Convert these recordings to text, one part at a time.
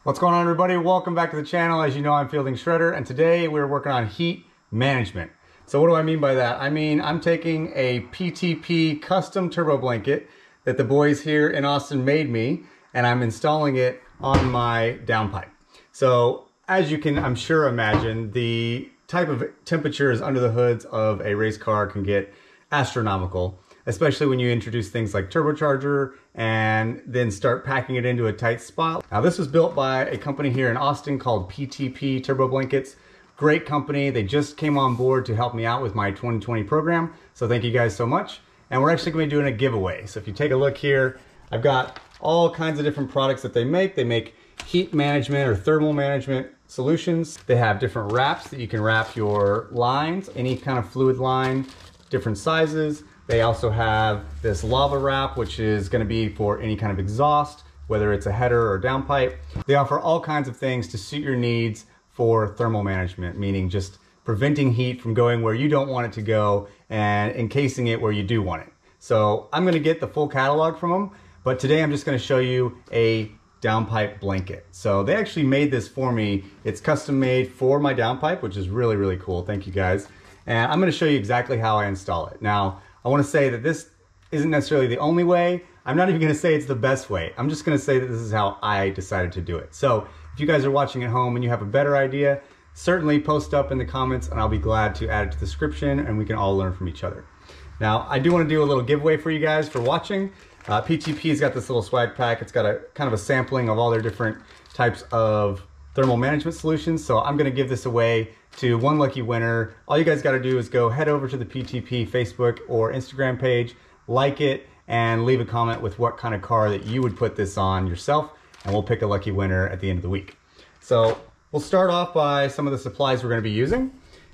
What's going on, everybody? Welcome back to the channel. As you know, I'm Fielding Shredder, and today we're working on heat management. So what do I mean by that? I mean, I'm taking a PTP custom turbo blanket that the boys here in Austin made me, and I'm installing it on my downpipe. So as you can, I'm sure, imagine, the type of temperatures under the hoods of a race car can get astronomical, especially when you introduce things like turbocharger and then start packing it into a tight spot. Now, this was built by a company here in Austin called PTP Turbo Blankets. Great company. They just came on board to help me out with my 2020 program. So thank you guys so much. And we're actually going to be doing a giveaway. So if you take a look here, I've got all kinds of different products that they make. They make heat management or thermal management solutions. They have different wraps that you can wrap your lines, any kind of fluid line, different sizes. They also have this lava wrap, which is going to be for any kind of exhaust, whether it's a header or downpipe. They offer all kinds of things to suit your needs for thermal management, meaning just preventing heat from going where you don't want it to go and encasing it where you do want it. So I'm going to get the full catalog from them, but today I'm just going to show you a downpipe blanket. So they actually made this for me. It's custom made for my downpipe, which is really, really cool. Thank you guys. And I'm going to show you exactly how I install it. Now, I want to say that this isn't necessarily the only way. I'm not even going to say it's the best way. I'm just going to say that this is how I decided to do it. So if you guys are watching at home and you have a better idea, certainly post up in the comments and I'll be glad to add it to the description and we can all learn from each other. Now, I do want to do a little giveaway for you guys for watching. PTP's got this little swag pack. It's got a kind of a sampling of all their different types of thermal management solutions. So I'm going to give this away to one lucky winner. All you guys got to do is go head over to the PTP Facebook or Instagram page, like it, and leave a comment with what kind of car that you would put this on yourself, and we'll pick a lucky winner at the end of the week. So we'll start off by some of the supplies we're going to be using.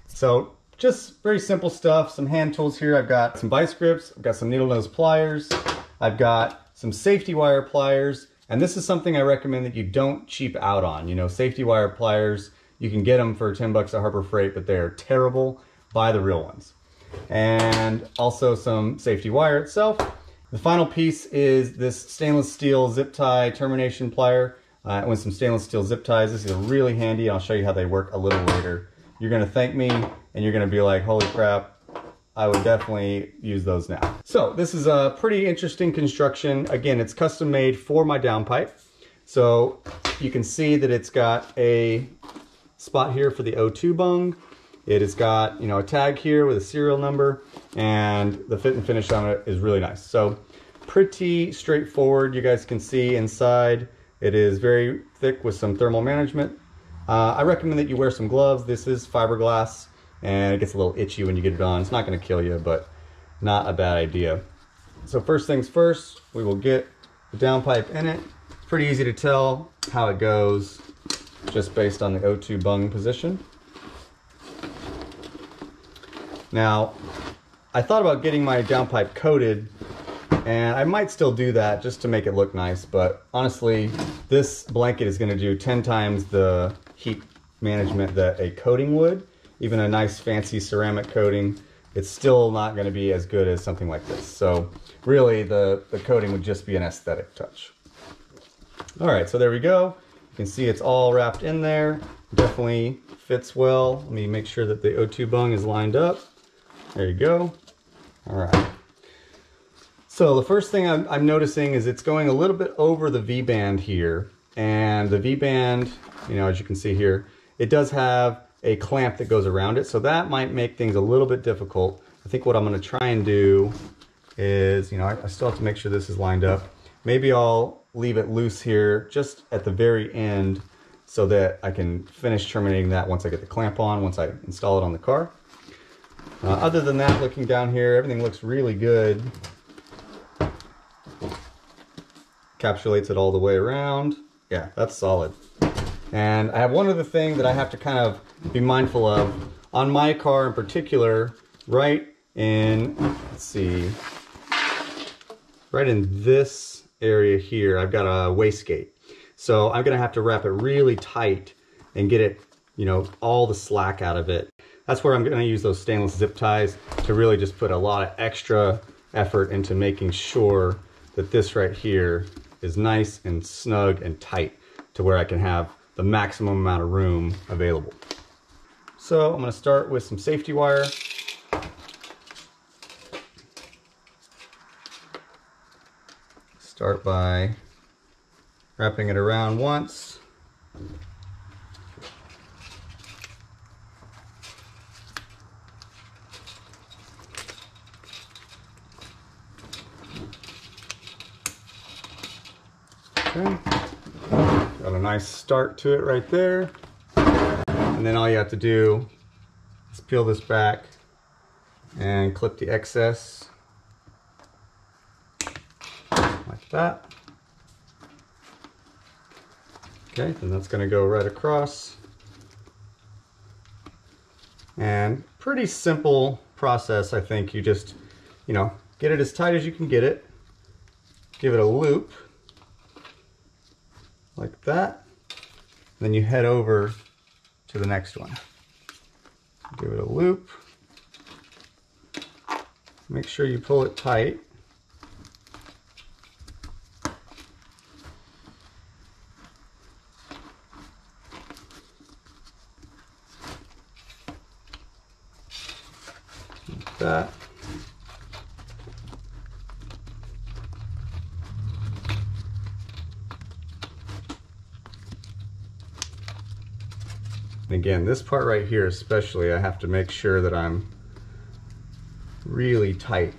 So just very simple stuff, some hand tools here. I've got some vice grips, I've got some needle nose pliers, I've got some safety wire pliers, and this is something I recommend that you don't cheap out on. You know, safety wire pliers, you can get them for 10 bucks at Harbor Freight, but they're terrible. Buy the real ones. And also some safety wire itself. The final piece is this stainless steel zip tie termination plier with some stainless steel zip ties. This is really handy. I'll show you how they work a little later. You're gonna thank me and you're gonna be like, holy crap, I would definitely use those now. So this is a pretty interesting construction. Again, it's custom made for my downpipe. So you can see that it's got a spot here for the O2 bung. It has got, you know, a tag here with a serial number, and the fit and finish on it is really nice. So pretty straightforward. You guys can see inside it is very thick with some thermal management. I recommend that you wear some gloves. This is fiberglass and it gets a little itchy when you get it on. It's not going to kill you, but not a bad idea. So first things first, we will get the downpipe in it. It's pretty easy to tell how it goes just based on the O2 bung position. Now, I thought about getting my downpipe coated, and I might still do that just to make it look nice, but honestly, this blanket is going to do 10 times the heat management that a coating would. Even a nice fancy ceramic coating, it's still not going to be as good as something like this. So really, the coating would just be an aesthetic touch. All right, so there we go. You can see it's all wrapped in there. Definitely fits well. Let me make sure that the O2 bung is lined up. There you go. All right. So the first thing I'm noticing is it's going a little bit over the V-band here. And the V-band, you know, as you can see here, it does have a clamp that goes around it. So that might make things a little bit difficult. I think what I'm going to try and do is, you know, I still have to make sure this is lined up. Maybe I'll leave it loose here just at the very end so that I can finish terminating that once I get the clamp on, once I install it on the car. Other than that, looking down here, everything looks really good. Encapsulates it all the way around. Yeah, that's solid. And I have one other thing that I have to kind of be mindful of. On my car in particular, right in, let's see, right in this area here, I've got a wastegate. So I'm gonna have to wrap it really tight and get it, you know, all the slack out of it. That's where I'm gonna use those stainless zip ties to really just put a lot of extra effort into making sure that this right here is nice and snug and tight to where I can have the maximum amount of room available. So I'm going to start with some safety wire. Start by wrapping it around once. Okay. Got a nice start to it right there. And then all you have to do is peel this back and clip the excess like that. Okay, then that's going to go right across. And pretty simple process, I think. You just, get it as tight as you can get it. Give it a loop like that. Then you head over to the next one. Give it a loop. Make sure you pull it tight. Like that. And again, this part right here especially, I have to make sure that I'm really tight.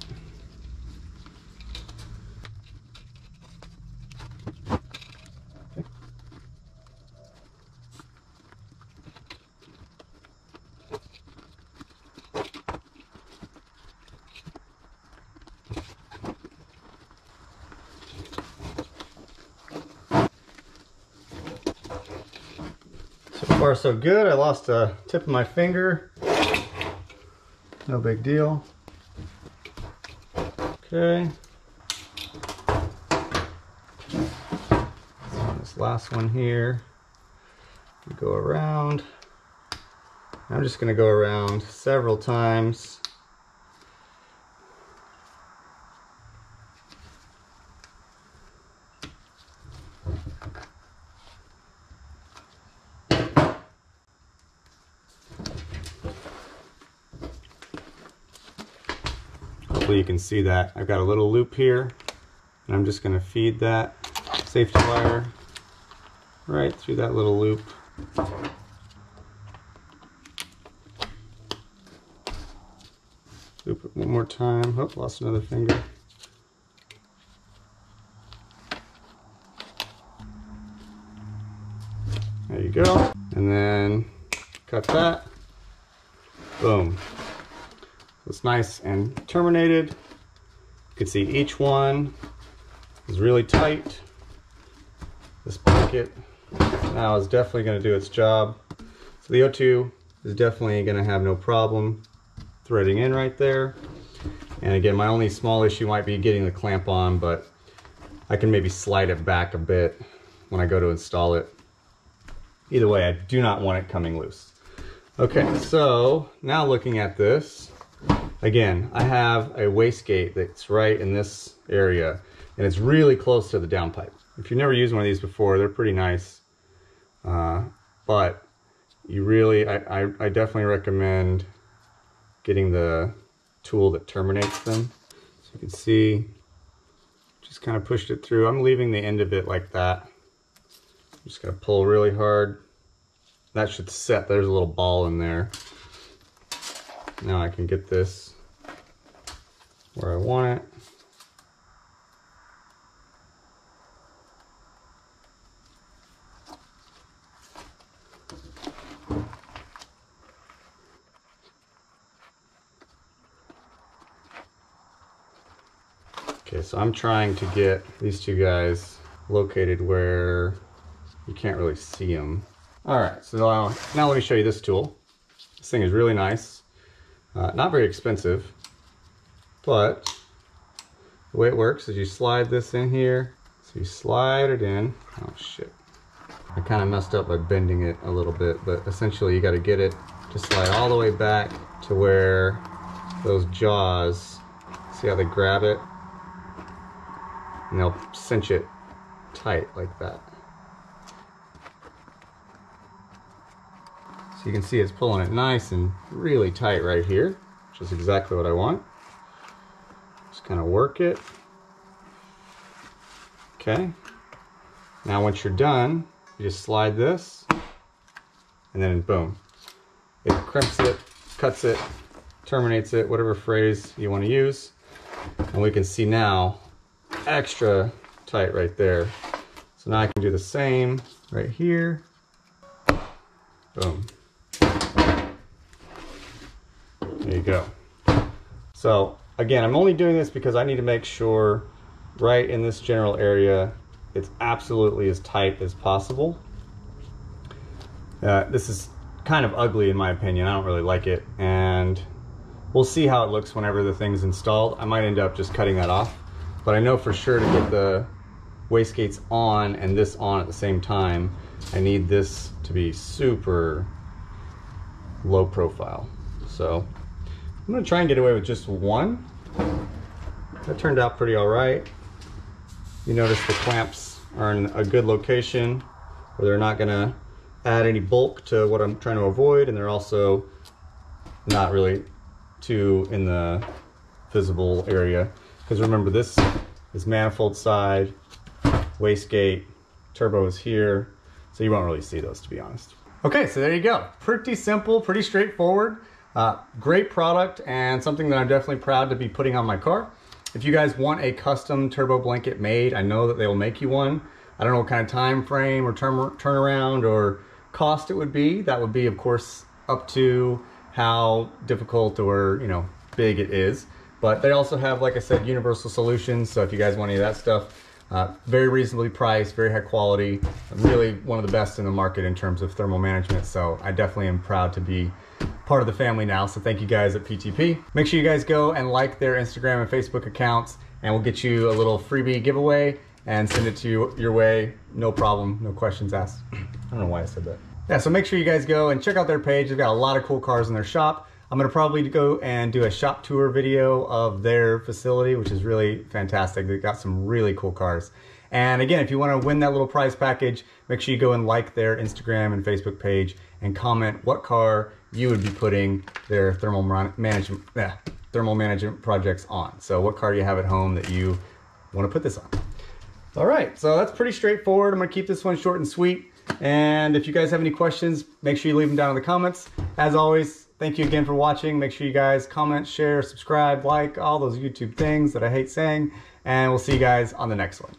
So far so good. I lost a tip of my finger. No big deal. Okay. So this last one here, we go around. I'm just going to go around several times. Hopefully you can see that. I've got a little loop here, and I'm just going to feed that safety wire right through that little loop. Loop it one more time. Oh, lost another finger. There you go. And then cut that. Boom. So it's nice and terminated. You can see each one is really tight. This blanket now is definitely going to do its job. So the O2 is definitely going to have no problem threading in right there. And again, my only small issue might be getting the clamp on, but I can maybe slide it back a bit when I go to install it. Either way, I do not want it coming loose. Okay, so now looking at this, again, I have a wastegate that's right in this area, and it's really close to the downpipe. If you've never used one of these before, they're pretty nice. But you really, I definitely recommend getting the tool that terminates them. So you can see, just kind of pushed it through. I'm leaving the end of it like that. I'm just gonna pull really hard. That should set. There's a little ball in there. Now I can get this where I want it. Okay, so I'm trying to get these two guys located where you can't really see them. All right, so now let me show you this tool. This thing is really nice. Not very expensive, but the way it works is you slide this in here. So you slide it in. Oh shit. I kind of messed up by bending it a little bit, but essentially you got to get it to slide all the way back to where those jaws, see how they grab it? And they'll cinch it tight like that. So you can see it's pulling it nice and really tight right here, which is exactly what I want. Just kind of work it. Okay. Now once you're done, you just slide this, and then boom. It crimps it, cuts it, terminates it, whatever phrase you want to use. And we can see now, extra tight right there. So now I can do the same right here. Boom. There you go. So again, I'm only doing this because I need to make sure right in this general area it's absolutely as tight as possible. This is kind of ugly in my opinion. I don't really like it, and we'll see how it looks whenever the thing's installed. I might end up just cutting that off, but I know for sure to get the wastegates on and this on at the same time, I need this to be super low profile. So I'm gonna try and get away with just one. That turned out pretty all right. You notice the clamps are in a good location where they're not gonna add any bulk to what I'm trying to avoid, and they're also not really too in the visible area. Because remember, this is manifold side, wastegate, turbo is here, so you won't really see those, to be honest. Okay, so there you go. Pretty simple, pretty straightforward. Great product, and something that I'm definitely proud to be putting on my car. If you guys want a custom turbo blanket made, I know that they will make you one. I don't know what kind of time frame or turnaround or cost it would be. That would be, of course, up to how difficult or, you know, big it is. But they also have, like I said, universal solutions. So if you guys want any of that stuff, very reasonably priced, very high quality, really one of the best in the market in terms of thermal management. So I definitely am proud to be part of the family now. So thank you guys at PTP. Make sure you guys go and like their Instagram and Facebook accounts, and we'll get you a little freebie giveaway and send it to your way. No problem, no questions asked. I don't know why I said that. Yeah, so make sure you guys go and check out their page. They've got a lot of cool cars in their shop. I'm gonna probably go and do a shop tour video of their facility, which is really fantastic. They've got some really cool cars. And again, if you wanna win that little prize package, make sure you go and like their Instagram and Facebook page and comment what car you would be putting their thermal management projects on. So what car do you have at home that you wanna put this on? All right, so that's pretty straightforward. I'm gonna keep this one short and sweet. And if you guys have any questions, make sure you leave them down in the comments. As always, thank you again for watching. Make sure you guys comment, share, subscribe, like, all those YouTube things that I hate saying. And we'll see you guys on the next one.